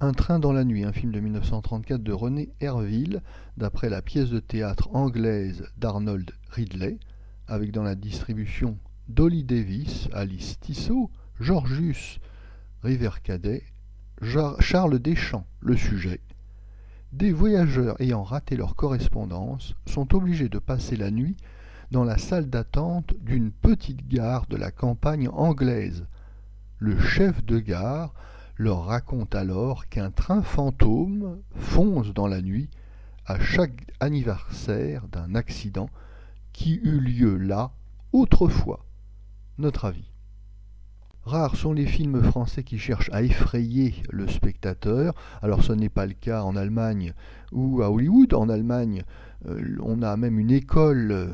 Un train dans la nuit, un film de 1934 de René Herville, d'après la pièce de théâtre anglaise d'Arnold Ridley, avec dans la distribution Dolly Davis, Alice Tissot, Georgius Rivercadet, Charles Deschamps. Le sujet: des voyageurs ayant raté leur correspondance sont obligés de passer la nuit dans la salle d'attente d'une petite gare de la campagne anglaise. Le chef de gare leur raconte alors qu'un train fantôme fonce dans la nuit à chaque anniversaire d'un accident qui eut lieu là autrefois. Notre avis. Rares sont les films français qui cherchent à effrayer le spectateur. Alors ce n'est pas le cas en Allemagne ou à Hollywood. En Allemagne, on a même une école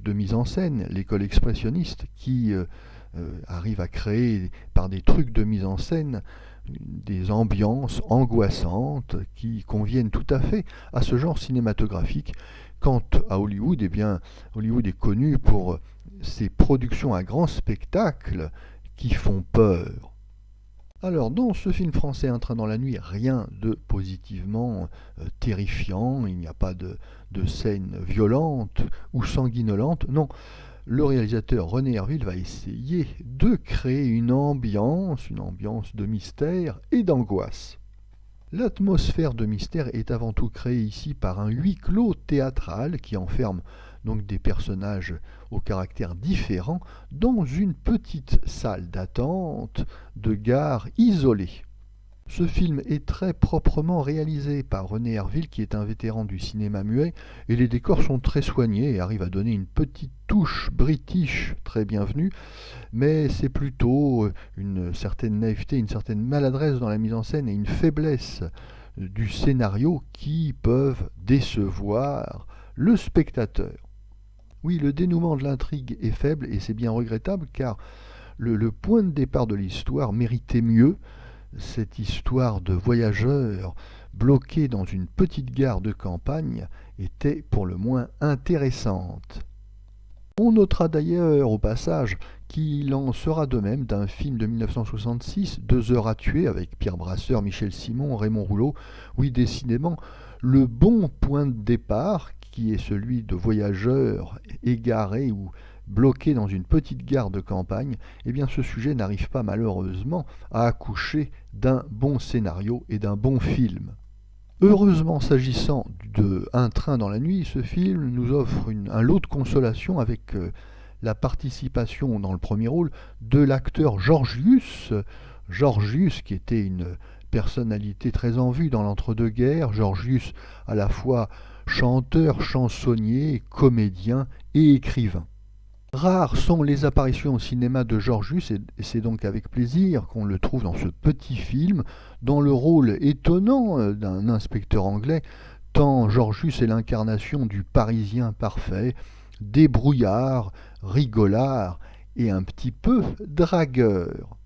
de mise en scène, l'école expressionniste, qui arrive à créer par des trucs de mise en scène des ambiances angoissantes qui conviennent tout à fait à ce genre cinématographique. Quant à Hollywood, eh bien, Hollywood est connu pour ses productions à grand spectacle qui font peur. Alors, dans ce film français Un train dans la nuit, rien de positivement terrifiant, il n'y a pas de scène violente ou sanguinolente, non. Le réalisateur René Herville va essayer de créer une ambiance de mystère et d'angoisse. L'atmosphère de mystère est avant tout créée ici par un huis clos théâtral qui enferme donc des personnages au caractère différent dans une petite salle d'attente de gare isolée. Ce film est très proprement réalisé par René Herville, qui est un vétéran du cinéma muet, et les décors sont très soignés et arrivent à donner une petite touche british très bienvenue, mais c'est plutôt une certaine naïveté, une certaine maladresse dans la mise en scène et une faiblesse du scénario qui peuvent décevoir le spectateur. Oui, le dénouement de l'intrigue est faible et c'est bien regrettable car le point de départ de l'histoire méritait mieux. Cette histoire de voyageurs bloqués dans une petite gare de campagne était pour le moins intéressante. On notera d'ailleurs au passage qu'il en sera de même d'un film de 1966, 2 heures à tuer, avec Pierre Brasseur, Michel Simon, Raymond Rouleau. Oui, décidément, le bon point de départ, qui est celui de voyageurs égarés ou bloqués dans une petite gare de campagne, eh bien ce sujet n'arrive pas malheureusement à accoucher d'un bon scénario et d'un bon film. Heureusement, s'agissant de Un train dans la nuit, ce film nous offre un lot de consolation avec la participation dans le premier rôle de l'acteur Georgius, qui était une personnalité très en vue dans l'entre-deux-guerres. Georgius, à la fois chanteur, chansonnier, comédien et écrivain. Rares sont les apparitions au cinéma de Georgius, et c'est donc avec plaisir qu'on le trouve dans ce petit film, dans le rôle étonnant d'un inspecteur anglais, tant Georgius est l'incarnation du Parisien parfait, débrouillard, rigolard et un petit peu dragueur.